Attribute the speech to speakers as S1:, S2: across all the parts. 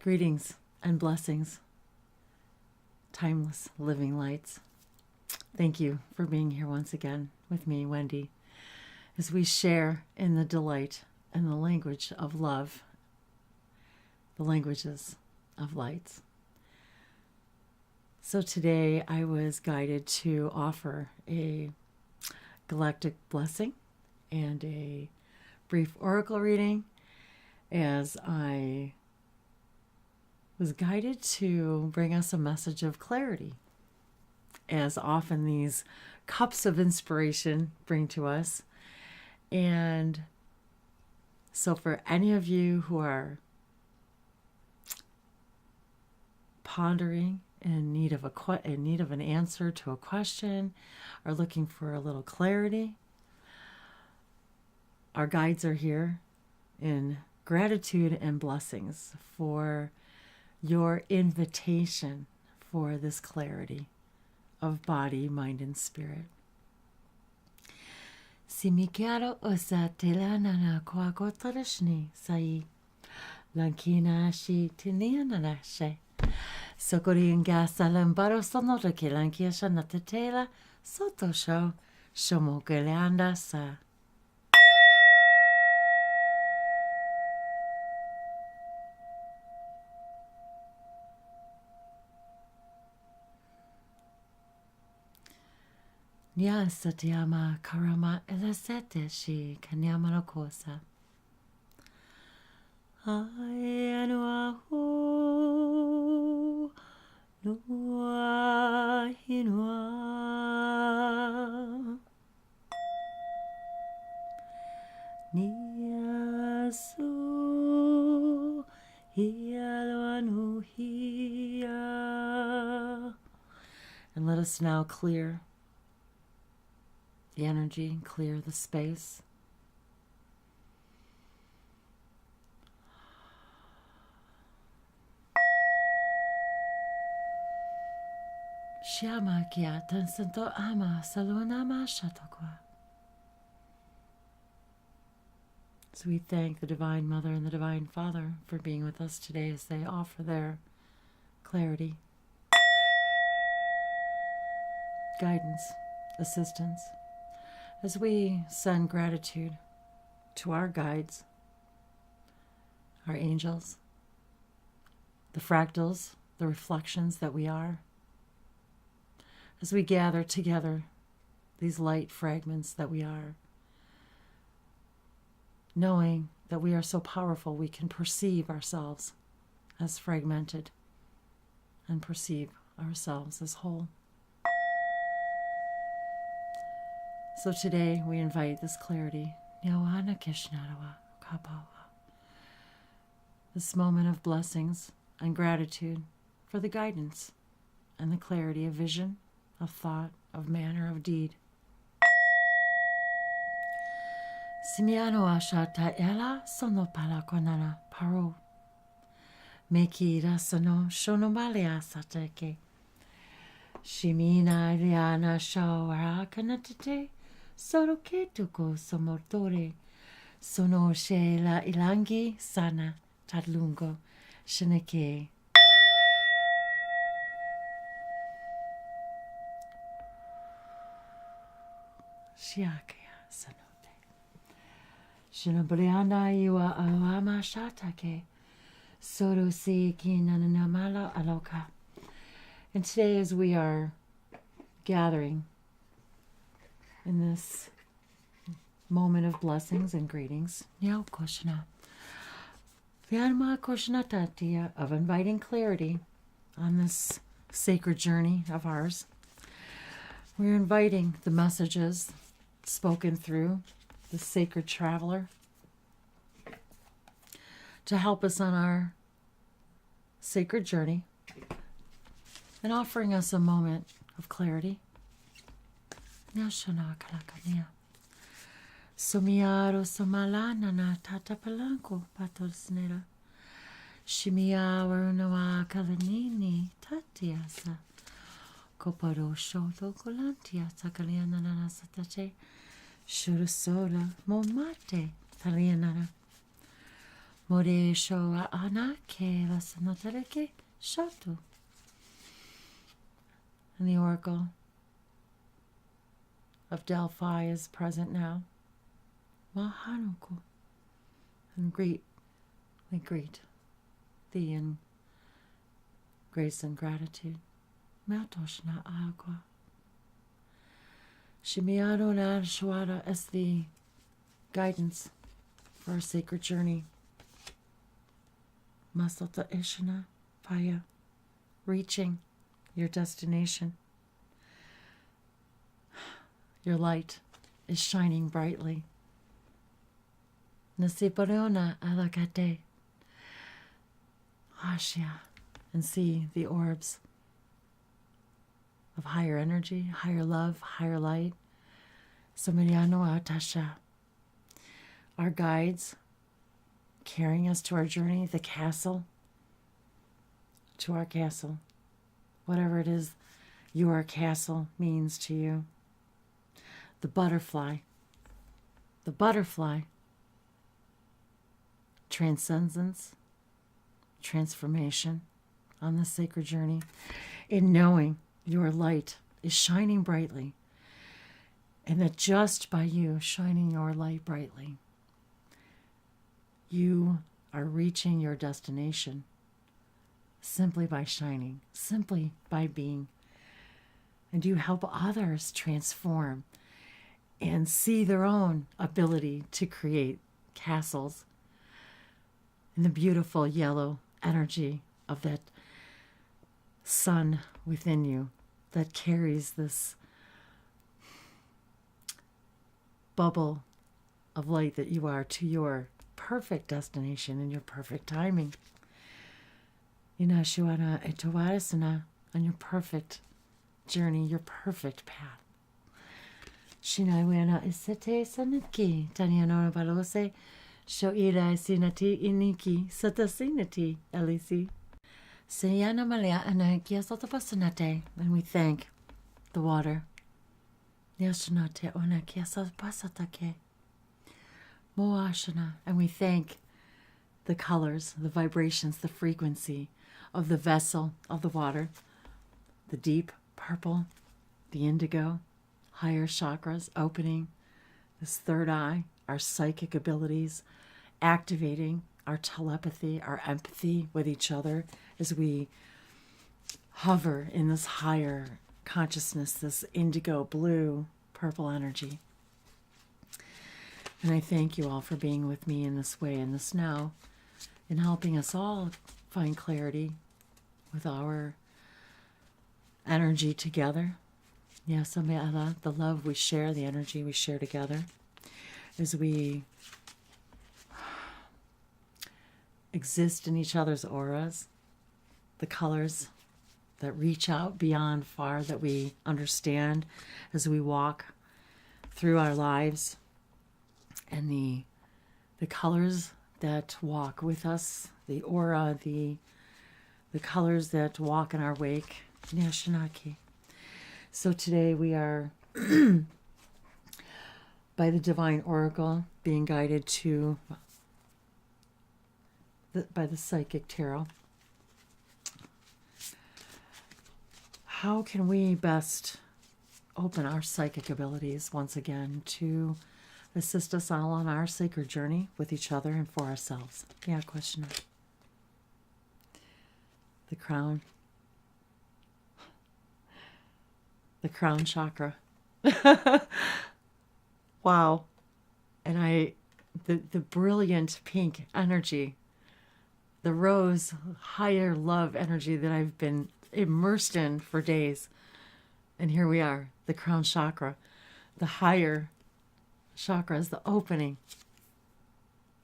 S1: Greetings and blessings, timeless living lights. Thank you for being here once again with me, Wendy, as we share in the delight and the language of love, the languages of lights. So today I was guided to offer a galactic blessing and a brief oracle reading as I was guided to bring us a message of clarity, as often these cups of inspiration bring to us. And so for any of you who are pondering in need of an answer to a question, are looking for a little clarity, our guides are here in gratitude and blessings for your invitation for this clarity of body, mind, and spirit. Si mi chiaro osa telana kwa kotarashni sai lankina shi tiniana she sokori ngasa lambaro sonota ke lankia shanatatela soto sho shomo geleanda sa. Nia satiama karama elasete shi kanyama no kosa. Ayanua hu nua hinua. Nia su hialuanu hia. And let us now clear the energy, clear the space. Shama kia tansanto ama salunama shatokwa. So we thank the Divine Mother and the Divine Father for being with us today as they offer their clarity, guidance, assistance, as we send gratitude to our guides, our angels, the fractals, the reflections that we are, as we gather together these light fragments that we are, knowing that we are so powerful we can perceive ourselves as fragmented and perceive ourselves as whole. So today we invite this clarity, this moment of blessings and gratitude for the guidance and the clarity of vision, of thought, of manner, of deed. Simiano ashata ela sono palakonana paro. Meki rasono shonomalia sateke. Shimina liana shawara kanatete. Solo che tuko somortore sono she la ilangi sana tadlungo sheneke. Shiakaya sanote. Shinabriana iwa awama shatake. Soro si kinanamala aloka. And today as we are gathering in this moment of blessings and greetings, of inviting clarity on this sacred journey of ours, we're inviting the messages spoken through the sacred traveler to help us on our sacred journey and offering us a moment of clarity. Somiaro somalana na tata palanco patosnera. Shimia warunawa kalanini tatiasa. Koparo shoto colantia sakaliana nana Shurusola momate talianana. More sho anake vasanatareke shatu. And the Oracle of Delphi is present now. Mahanuku. And we greet thee in grace and gratitude. Matoshna agua. Shimiano na Shwara as the guidance for our sacred journey. Masata Ishana Paya, reaching your destination. Your light is shining brightly. Nasiparona alakate. Ashya, and see the orbs of higher energy, higher love, higher light. Samariano Atasha. Our guides carrying us to our journey, the castle, to our castle. Whatever it is your castle means to you. The butterfly. The butterfly. Transcendence, transformation on this sacred journey, in knowing your light is shining brightly, and that just by you shining your light brightly, you are reaching your destination simply by shining, simply by being. And you help others transform and see their own ability to create castles in the beautiful yellow energy of that sun within you that carries this bubble of light that you are to your perfect destination and your perfect timing. Inashuana etowarasana, on your perfect journey, your perfect path. Shinaiwana isete sanitki, Tanianona balose, Shoira sinati iniki, satasinati, Elisi. Sayana malea anakia sotapasanate, and we thank the water. Yashanate onakia sotapasatake. Moashana, and we thank the colors, the vibrations, the frequency of the vessel of the water, the deep purple, the indigo, higher chakras opening, this third eye, our psychic abilities, activating our telepathy, our empathy with each other as we hover in this higher consciousness, this indigo, blue, purple energy. And I thank you all for being with me in this way, in this now, in helping us all find clarity with our energy together. Yes, the love we share, the energy we share together, as we exist in each other's auras, the colors that reach out beyond far, that we understand as we walk through our lives, and the colors that walk with us, the aura, the colors that walk in our wake. Nyashanaki. So today we are, by the Divine Oracle, being guided to by the Psychic Tarot. How can we best open our psychic abilities once again to assist us all on our sacred journey with each other and for ourselves? Yeah, question. The crown. The crown chakra. Wow. And the brilliant pink energy, the rose higher love energy that I've been immersed in for days. And here we are, the crown chakra, the higher chakra is the opening,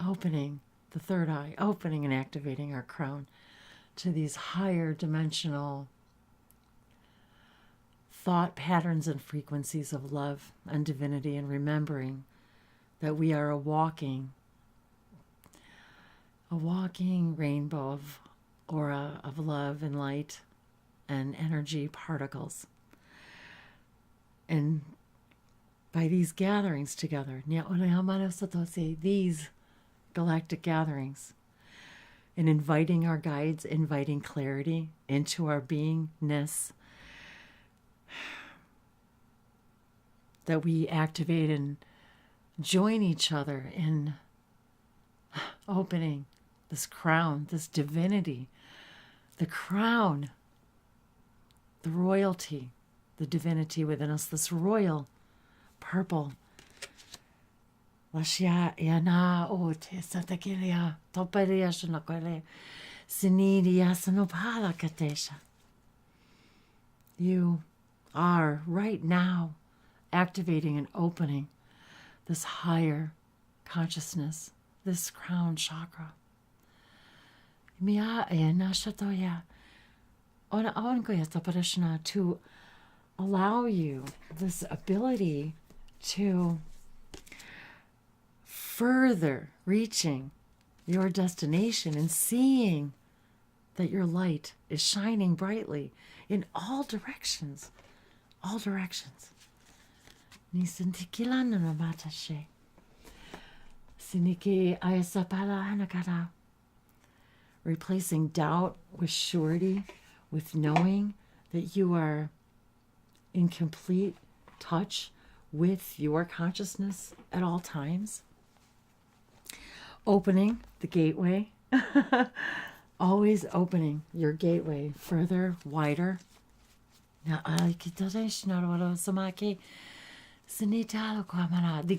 S1: the third eye, opening and activating our crown to these higher dimensional thought patterns and frequencies of love and divinity, and remembering that we are a walking rainbow of aura of love and light and energy particles. And by these gatherings together, these galactic gatherings, and inviting our guides, inviting clarity into our beingness, that we activate and join each other in opening this crown, this divinity, the crown, the royalty, the divinity within us, this royal purple. Lashia yana o te satakilia toparia shanakwele sinidia sanopala katesha. You are right now activating and opening this higher consciousness, this crown chakra. Mia yana shatoya ona awankoya toparashna, to allow you this ability to further reaching your destination and seeing that your light is shining brightly in all directions. All directions. Nisantikilana no matashe. Siniki ayasapala hanakara. Replacing doubt with surety, with knowing that you are in complete touch with your consciousness at all times. Opening the gateway. Always opening your gateway further, wider. The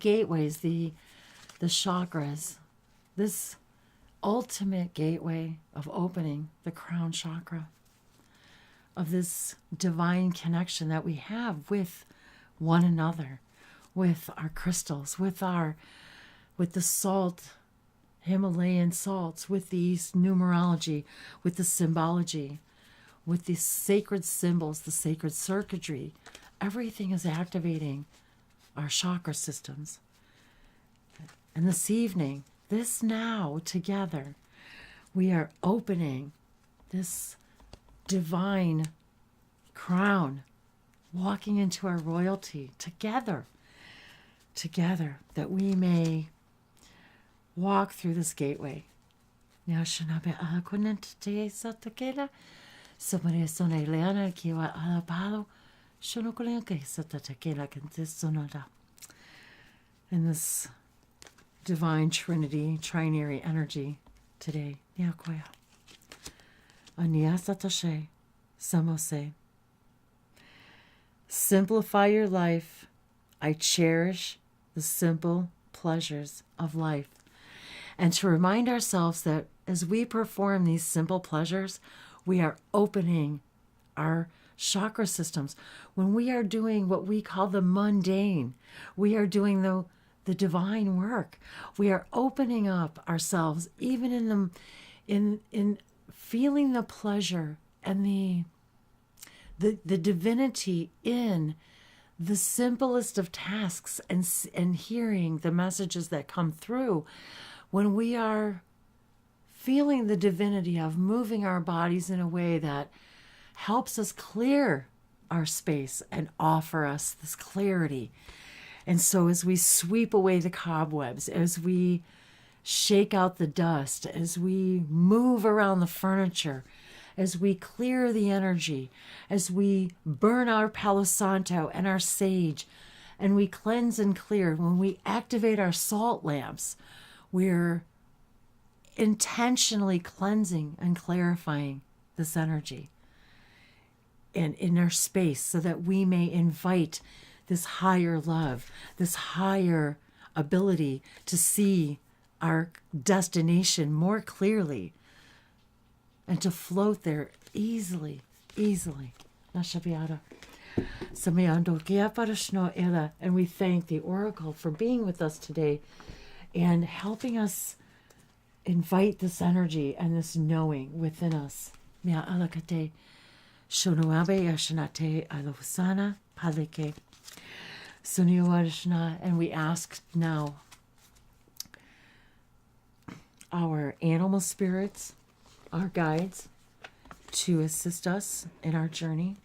S1: gateways, the chakras, this ultimate gateway of opening the crown chakra, of this divine connection that we have with one another, with our crystals, with the salt, Himalayan salts, with the numerology, with the symbology, with the sacred symbols, the sacred circuitry. Everything is activating our chakra systems. And this evening, this now together, we are opening this divine crown, walking into our royalty together, that we may walk through this gateway. Now, shanabe alakunent te satakela, somebody sone leana kiwa alapalo, shonokulenke satatakela kantisonada. In this divine trinity, trinary energy today. Nyakoya. Ania satashe, samose. Simplify your life. I cherish the simple pleasures of life. And to remind ourselves that as we perform these simple pleasures, we are opening our chakra systems. When we are doing what we call the mundane, we are doing the divine work. We are opening up ourselves, even in feeling the pleasure and the divinity in the simplest of tasks, and hearing the messages that come through. When we are feeling the divinity of moving our bodies in a way that helps us clear our space and offer us this clarity. And so as we sweep away the cobwebs, as we shake out the dust, as we move around the furniture, as we clear the energy, as we burn our Palo Santo and our sage, and we cleanse and clear, when we activate our salt lamps, we're intentionally cleansing and clarifying this energy and in our space, so that we may invite this higher love, this higher ability to see our destination more clearly and to float there easily. And we thank the Oracle for being with us today and helping us invite this energy and this knowing within us. And we ask now our animal spirits, our guides, to assist us in our journey.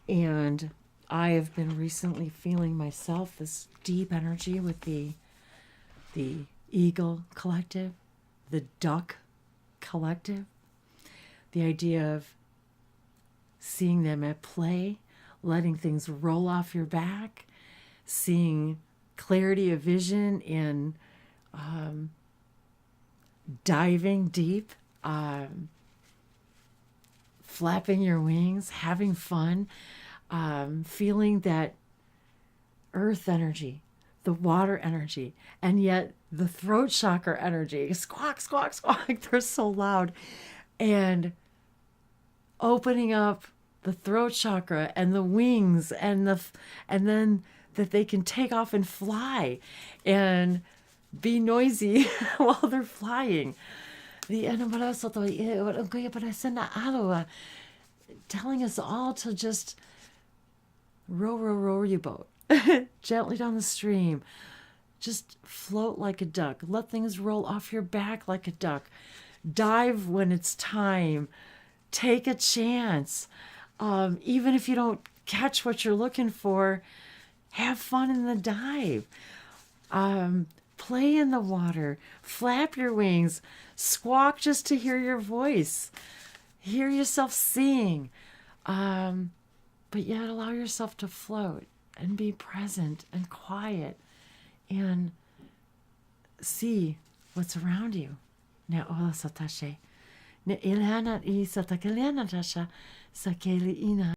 S1: And I have been recently feeling myself this deep energy with the Eagle Collective, the Duck collective, the idea of seeing them at play, letting things roll off your back, seeing clarity of vision in diving deep, flapping your wings, having fun, feeling that earth energy, the water energy, and yet the throat chakra energy, squawk, squawk, squawk, they're so loud, and opening up the throat chakra and the wings, and then that they can take off and fly and be noisy while they're flying. The telling us all to just row your boat gently down the stream. Just float like a duck. Let things roll off your back like a duck. Dive when it's time. Take a chance. Even if you don't catch what you're looking for, have fun in the dive. Play in the water. Flap your wings. Squawk just to hear your voice. Hear yourself sing. But yet allow yourself to float and be present and quiet and see what's around you. Ne ola satashe. Ne ilana I satakaliana tasha sakeli ina.